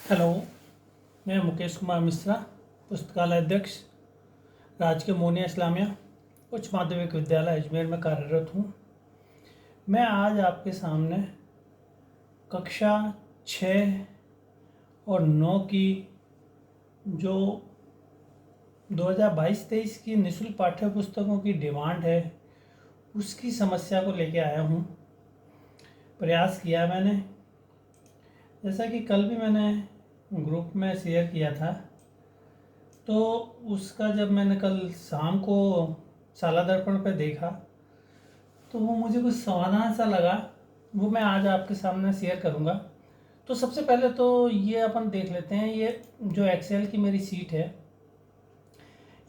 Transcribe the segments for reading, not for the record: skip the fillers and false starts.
Hello, मैं मुकेश कुमार मिश्रा, पुस्तकालय अध्यक्ष, राजकीय मोनिया इस्लामिया उच्च माध्यमिक विद्यालय अजमेर में कार्यरत हूँ। मैं आज आपके सामने कक्षा 6 और 9 की जो 2022-23 की निःशुल्क पाठ्य पुस्तकों की डिमांड है उसकी समस्या को लेके आया हूँ। प्रयास किया मैंने, जैसा कि कल भी मैंने ग्रुप में शेयर किया था, तो उसका जब मैंने कल शाम को शाला दर्पण पे देखा तो वो मुझे कुछ समाधान सा लगा, वो मैं आज आपके सामने शेयर करूँगा। तो सबसे पहले तो ये अपन देख लेते हैं, ये जो एक्सेल की मेरी सीट है,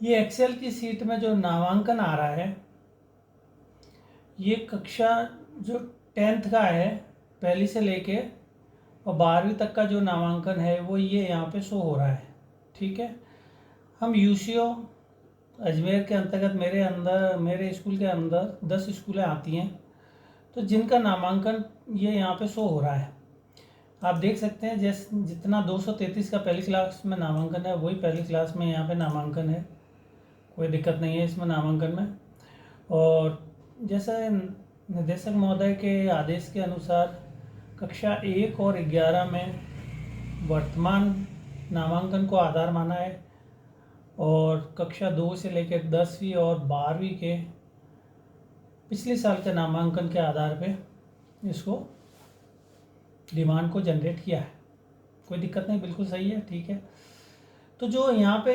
ये एक्सेल की सीट में जो नामांकन आ रहा है, ये कक्षा जो 10th का है, पहली से लेके और 12वीं तक का जो नामांकन है वो ये यहाँ पे शो हो रहा है। ठीक है, हम यूसीओ अजमेर के अंतर्गत मेरे स्कूल के अंदर 10 स्कूलें आती हैं, तो जिनका नामांकन ये यहाँ पे शो हो रहा है। आप देख सकते हैं जितना 233 का पहली क्लास में नामांकन है वही पहली क्लास में यहाँ पे नामांकन है, कोई दिक्कत नहीं है इसमें नामांकन में। और जैसे निदेशक महोदय के आदेश के अनुसार कक्षा 1 और 11 में वर्तमान नामांकन को आधार माना है और कक्षा 2 से लेकर 10वीं और 12वीं के पिछले साल के नामांकन के आधार पे इसको डिमांड को जनरेट किया है। कोई दिक्कत नहीं, बिल्कुल सही है, ठीक है। तो जो यहाँ पे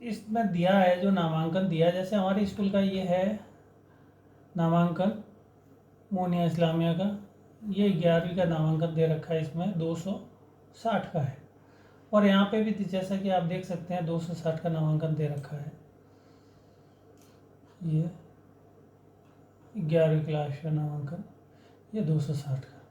इसमें दिया है, जो नामांकन दिया, जैसे हमारे स्कूल का ये है नामांकन मोनिया इस्लामिया का, ये 11वीं का नामांकन दे रखा है, इसमें 260 का है। और यहाँ पे भी जैसा कि आप देख सकते हैं 260 का नामांकन दे रखा है। ये 11वीं क्लास का नामांकन, ये 260 का।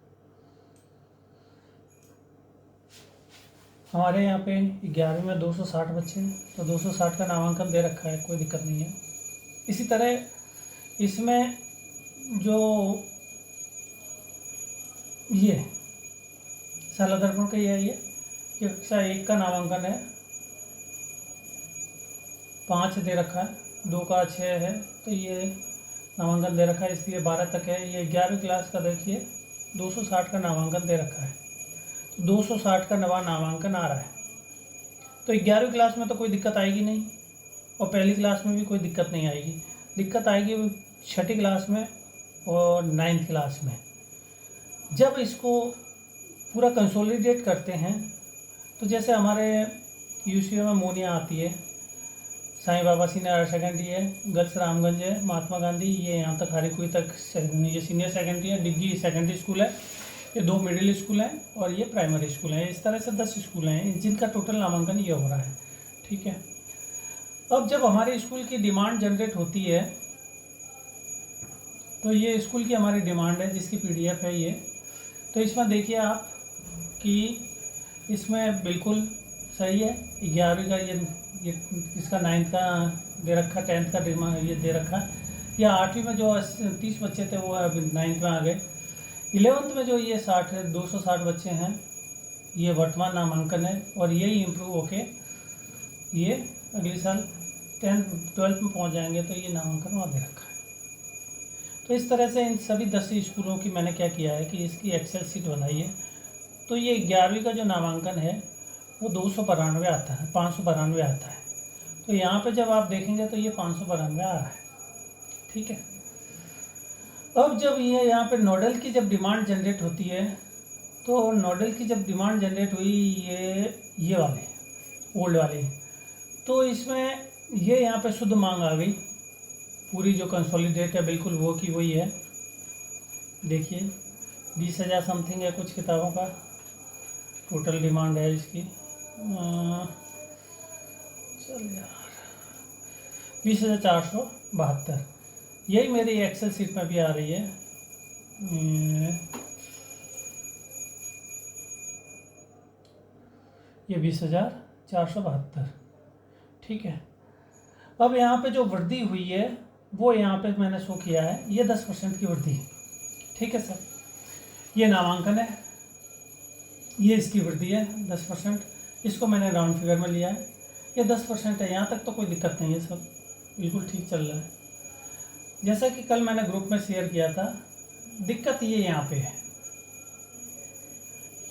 हमारे यहाँ पे 11वीं में 260 बच्चे हैं, तो 260 का नामांकन दे रखा है, कोई दिक्कत नहीं है। इसी तरह इसमें जो ये शाला दर्पण का ये कक्षा 1 का नामांकन है 5 दे रखा है, 2 का 6 है, तो ये नामांकन दे रखा है, इसलिए 12 तक है। ये 11वीं क्लास का देखिए 260 का नामांकन दे रखा है, तो 260 का नवा नामांकन आ रहा है। तो 11वीं क्लास में तो कोई दिक्कत आएगी नहीं, और पहली क्लास में भी कोई दिक्कत नहीं आएगी। दिक्कत आएगी 6ठी क्लास में और 9th क्लास में। जब इसको पूरा कंसोलिडेट करते हैं, तो जैसे हमारे यूसीओ में मोनिया आती है, Sai Baba senior higher secondary है, गर्ल्स रामगंज है, महात्मा गांधी, ये यहाँ तक हरिकुई तक ये सीनियर सेकेंडरी है, डिग्गी सेकेंडरी स्कूल है, ये 2 मिडिल स्कूल हैं और ये प्राइमरी स्कूल हैं। इस तरह से 10 स्कूल हैं जिनका टोटल नामांकन ये हो रहा है। ठीक है, अब जब हमारे स्कूल की डिमांड जनरेट होती है, तो ये स्कूल की हमारी डिमांड है जिसकी PDF है ये। तो इसमें देखिए आप कि इसमें बिल्कुल सही है, 11वीं का ये इसका 9th का दे रखा, 10th का ये दे रखा, या 8वीं में जो 30 बच्चे थे वो अभी 9th में आ गए। 11th में जो ये 260 बच्चे हैं, ये वर्तमान नामांकन है, और यही इम्प्रूव होके ये अगले साल 12th में पहुंच जाएंगे, तो ये नामांकन वहाँ दे रखा है। तो इस तरह से इन सभी 10 स्कूलों की मैंने क्या किया है कि इसकी एक्सेल सीट बनाई है। तो ये 11वीं का जो नामांकन है वो 292 आता है, 592 आता है। तो यहाँ पे जब आप देखेंगे तो ये 592 आ रहा है। ठीक है, अब जब ये यहाँ पे नोडल की जब डिमांड जनरेट होती है, तो नोडल की जब डिमांड जनरेट हुई ये वाले ओल्ड वाले, तो इसमें ये यहाँ पे शुद्ध मांग आ गई, पूरी जो कंसोलिडेट है बिल्कुल वो की वही है। देखिए 20,000 समथिंग है कुछ किताबों का टोटल डिमांड है इसकी। चल यार, 20,472 यही मेरी एक्सेल सीट में भी आ रही है। ये 20,472। ठीक है, अब यहाँ पे जो वृद्धि हुई है वो यहाँ पे मैंने शो किया है, ये 10% की वृद्धि। ठीक है सर, ये नामांकन है, ये इसकी वृद्धि है 10%, इसको मैंने राउंड फिगर में लिया है, ये 10% है। यहाँ तक तो कोई दिक्कत नहीं है, सब बिल्कुल ठीक चल रहा है। जैसा कि कल मैंने ग्रुप में शेयर किया था, दिक्कत ये यहाँ पे है,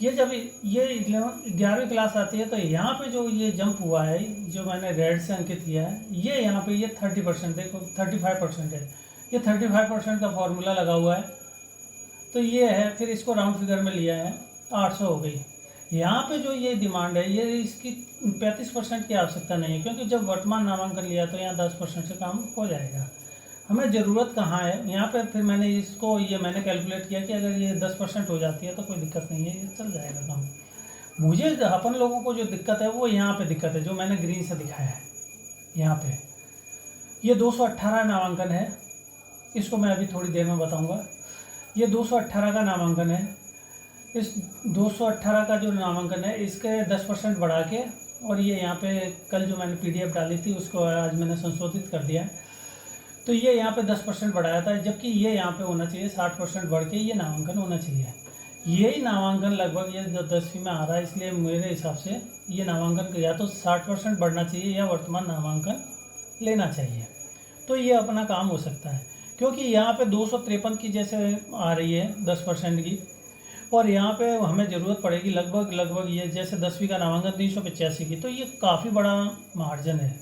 ये जब ये 11वीं क्लास आती है तो यहाँ पे जो ये जंप हुआ है, जो मैंने रेड से अंकित किया है, ये यहाँ पे ये 30%, देखो 35% है, ये 35% का फॉर्मूला लगा हुआ है, तो ये है। फिर इसको राउंड फिगर में लिया है, 800 हो गई। यहाँ पे जो ये डिमांड है, ये इसकी 35% की आवश्यकता नहीं है, क्योंकि जब वर्तमान नामांकन लिया तो यहाँ 10% से काम हो जाएगा। हमें ज़रूरत कहाँ है यहाँ पे? फिर मैंने इसको ये मैंने कैलकुलेट किया कि अगर ये 10% हो जाती है तो कोई दिक्कत नहीं है, ये चल जाएगा काम। मुझे अपन लोगों को जो दिक्कत है वो यहाँ पे दिक्कत है, जो मैंने ग्रीन से दिखाया है। यहाँ पे ये 218 नामांकन है, इसको मैं अभी थोड़ी देर में बताऊँगा। ये 218 का नामांकन है। इस 218 का जो नामांकन है, इसके 10% बढ़ा के, और ये यहाँ पे कल जो मैंने PDF डाली थी उसको आज मैंने संशोधित कर दिया है, तो ये यहाँ पे 10% बढ़ाया था, जबकि ये यहाँ पे होना चाहिए 60% बढ़ के ये नामांकन होना चाहिए। यही नामांकन लगभग ये 10वीं में आ रहा है, इसलिए मेरे हिसाब से ये नामांकन या तो 60% बढ़ना चाहिए या वर्तमान नामांकन लेना चाहिए, तो ये अपना काम हो सकता है। क्योंकि यहाँ पे 253 की जैसे आ रही है 10% की, और यहाँ पे हमें ज़रूरत पड़ेगी लगभग ये जैसे 10वीं का नामांकन 385 की, तो ये काफ़ी बड़ा मार्जिन है,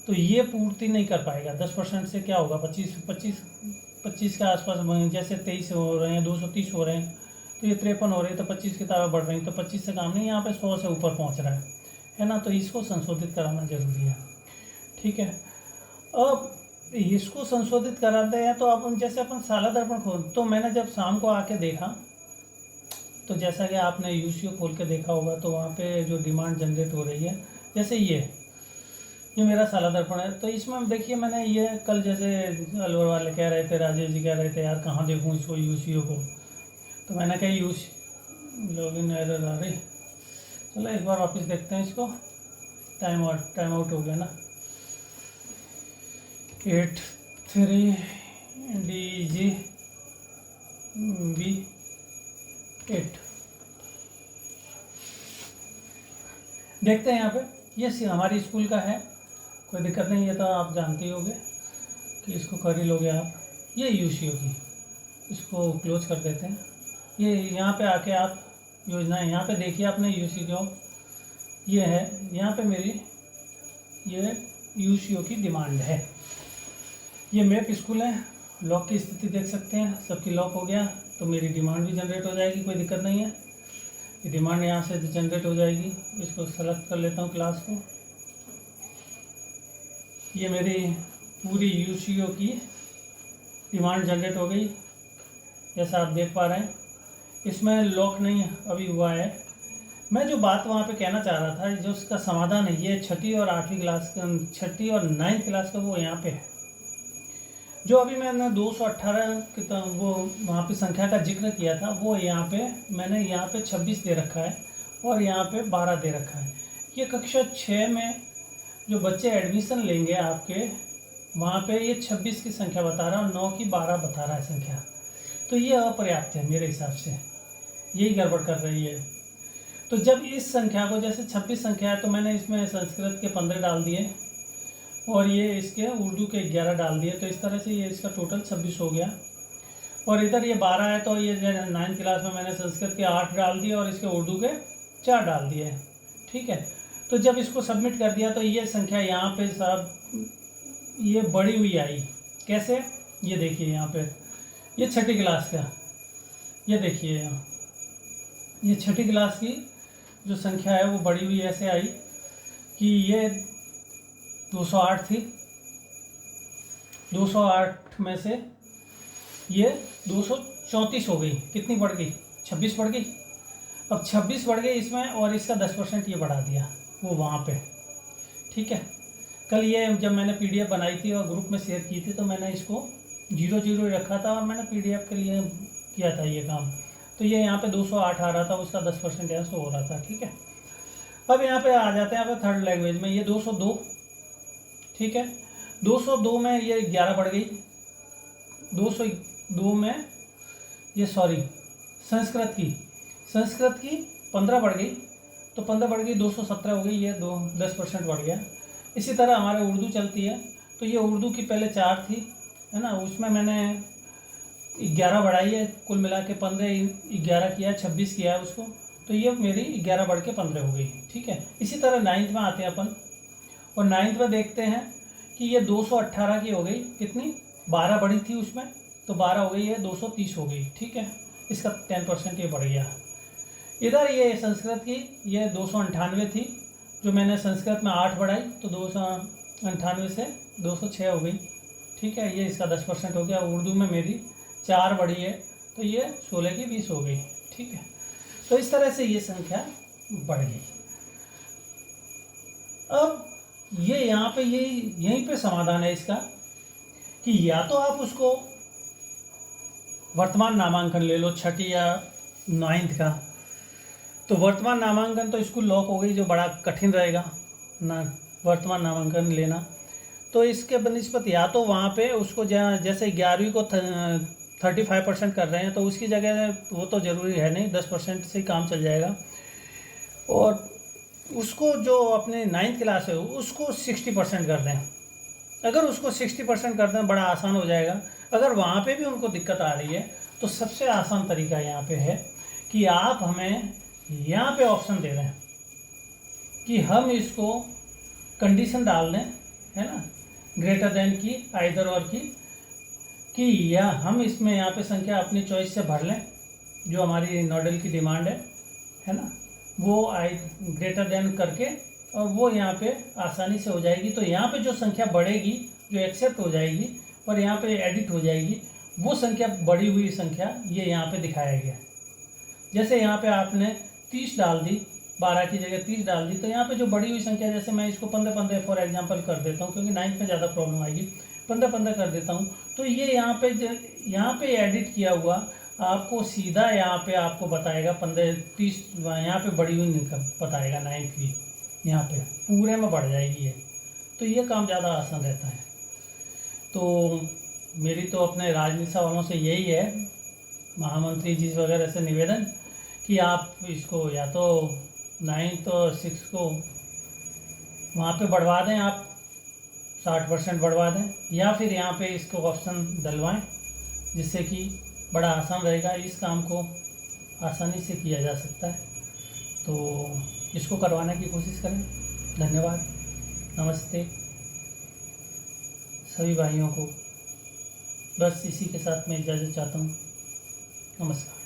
तो ये पूर्ति नहीं कर पाएगा। 10% से क्या होगा, 25 के आसपास, जैसे 23 हो रहे हैं, 230 हो रहे हैं, तो ये 53 हो रहे हैं, तो 25 की तरफ बढ़ रही हैं, तो 25 से काम नहीं, यहाँ पे 100 से ऊपर पहुँच रहा है ना। तो इसको संशोधित कराना जरूरी है, ठीक है। अब इसको संशोधित कराते हैं तो अपन जैसे अपन साला दर्पण खोल, तो मैंने जब शाम को आके देखा, तो जैसा कि आपने UCO खोल के देखा होगा, तो वहाँ पे जो डिमांड जनरेट हो रही है, जैसे ये मेरा साला दर्पण है, तो इसमें देखिए मैंने ये कल जैसे अलवर वाले कह रहे थे, राजेश जी कह रहे थे यार कहाँ देखूँ इसको UCO को, तो मैंने कहा लॉगिन एरर आ रही, चलो एक बार वापस देखते हैं इसको। टाइम आउट हो गया ना। 83DGB8 देखते हैं यहाँ पे, ये हमारी स्कूल का है, कोई दिक्कत नहीं है, तो आप जानते ही होंगे कि इसको कर ही लोगे आप। ये UCO की, इसको क्लोज कर देते हैं। ये यहाँ पे आके आप योजनाएं यहाँ पे देखिए, आपने UCO ये है, यहाँ पे मेरी ये UCO की डिमांड है। ये मैप स्कूल है, लॉक की स्थिति देख सकते हैं, सबकी लॉक हो गया, तो मेरी डिमांड भी जनरेट हो जाएगी, कोई दिक्कत नहीं है। ये डिमांड यहाँ से जनरेट हो जाएगी। इसको सेलेक्ट कर लेता हूँ क्लास को। ये मेरी पूरी UCO की डिमांड जनरेट हो गई, जैसा आप देख पा रहे हैं। इसमें लॉक नहीं अभी हुआ है। मैं जो बात वहाँ पे कहना चाह रहा था, जो उसका समाधान है, ये 6ठी और 8वीं क्लास का, 6ठी और 9th क्लास का, वो यहाँ पे है। जो अभी मैंने 218 की वो वहाँ पे संख्या का जिक्र किया था, वो यहाँ पे मैंने यहाँ पे 26 दे रखा है और यहाँ पे 12 दे रखा है। ये कक्षा 6 में जो बच्चे एडमिशन लेंगे आपके, वहाँ पे ये 26 की संख्या बता रहा है और 9 की 12 बता रहा है संख्या, तो ये अपर्याप्त है मेरे हिसाब से, यही गड़बड़ कर रही है। तो जब इस संख्या को, जैसे 26 संख्या है, तो मैंने इसमें संस्कृत के 15 डाल दिए और ये इसके उर्दू के 11 डाल दिए, तो इस तरह से ये इसका टोटल 26 हो गया। और इधर ये 12 है, तो ये 9th क्लास में मैंने संस्कृत के 8 डाल दिए और इसके उर्दू के 4 डाल दिए, ठीक है। तो जब इसको सबमिट कर दिया तो ये संख्या यहाँ पे सब ये बढ़ी हुई आई। कैसे? ये देखिए यहाँ पे, ये 6ठी क्लास का, ये देखिए यहाँ, ये 6ठी क्लास की जो संख्या है वो बढ़ी हुई ऐसे आई कि ये 208 थी, 208 में से ये 234 हो गई। कितनी बढ़ गई? 26 बढ़ गई। अब 26 बढ़ गई इसमें, और इसका 10% ये बढ़ा दिया वो वहाँ पे, ठीक है। कल ये जब मैंने PDF बनाई थी और ग्रुप में शेयर की थी, तो मैंने इसको 0 रखा था और मैंने PDF के लिए किया था ये काम। तो ये यहाँ पे 208 आ रहा था, उसका 10% यहाँ से हो रहा था, ठीक है। अब यहाँ पे आ जाते हैं यहाँ पे थर्ड लैंग्वेज में, ये 202, ठीक है। 202 में ये 11 बढ़ गई। 202 में ये संस्कृत की 15 बढ़ गई, तो 15 बढ़ गई 217 हो गई, ये 10% बढ़ गया। इसी तरह हमारे उर्दू चलती है, तो ये उर्दू की पहले 4 थी, है ना, उसमें मैंने 11 बढ़ाई है, कुल मिला के 15 11 किया, 26 किया है उसको, तो ये मेरी 11 बढ़ के 15 हो गई। ठीक है, इसी तरह 9th में आते हैं अपन, और 9th में देखते हैं कि ये 218 की हो गई, कितनी 12 बढ़ी थी उसमें, तो 12 हो गई है, 230 हो गई। ठीक है, इसका 10% ये बढ़ गया। इधर ये संस्कृत की ये 298 थी, जो मैंने संस्कृत में 8 बढ़ाई, तो 298 से 206 हो गई। ठीक है, ये इसका 10% हो गया। उर्दू में मेरी 4 बढ़ी है, तो ये 16 की 20 हो गई। ठीक है, तो इस तरह से ये संख्या बढ़ गई। अब ये यहाँ पे ये यहीं पे समाधान है इसका, कि या तो आप उसको वर्तमान नामांकन ले लो, छठी या 9th का, तो वर्तमान नामांकन तो स्कूल लॉक हो गई, जो बड़ा कठिन रहेगा ना वर्तमान नामांकन लेना। तो इसके बनिस्बत या तो वहाँ पे उसको जैसे 11वीं को 35% कर रहे हैं, तो उसकी जगह वो तो ज़रूरी है नहीं, 10% से काम चल जाएगा। और उसको जो अपने 9th क्लास है उसको 60% कर दें। अगर उसको 60% कर दें, बड़ा आसान हो जाएगा। अगर वहाँ पे भी उनको दिक्कत आ रही है, तो सबसे आसान तरीका यहाँ पे है कि आप हमें यहाँ पे ऑप्शन दे दें कि हम इसको कंडीशन डाल दें, है ना, ग्रेटर देन की, आइदर और की, कि या हम इसमें यहाँ पे संख्या अपनी चॉइस से भर लें, जो हमारी नोडल की डिमांड है ना, वो ग्रेटर देन करके, और वो यहाँ पे आसानी से हो जाएगी। तो यहाँ पे जो संख्या बढ़ेगी, जो एक्सेप्ट हो जाएगी और यहाँ पे एडिट हो जाएगी, वो संख्या बढ़ी हुई संख्या ये यहाँ पे दिखाया गया। जैसे यहाँ पे आपने 30 डाल दी, 12 की जगह 30 डाल दी, तो यहाँ पे जो बढ़ी हुई संख्या, जैसे मैं इसको 15 फॉर एग्जांपल कर देता हूँ, क्योंकि 9th में ज़्यादा प्रॉब्लम आएगी, 15 कर देता हूँ, तो ये यहाँ पे एडिट किया हुआ आपको सीधा यहाँ पे आपको बताएगा 15-30, यहाँ पे बढ़ी हुई बताएगा 9th की, यहाँ पे पूरे में बढ़ जाएगी ये। तो ये काम ज़्यादा आसान रहता है। तो मेरी तो अपने राजनीति वालों से यही है, महामंत्री जी वगैरह से निवेदन, कि आप इसको या तो 9th और 6 को वहाँ पे बढ़वा दें, आप 60% बढ़वा दें, या फिर यहाँ पे इसको ऑप्शन डलवाएं, जिससे कि बड़ा आसान रहेगा, इस काम को आसानी से किया जा सकता है। तो इसको करवाने की कोशिश करें। धन्यवाद, नमस्ते सभी भाइयों को। बस इसी के साथ मैं इजाज़त चाहता हूँ। नमस्कार।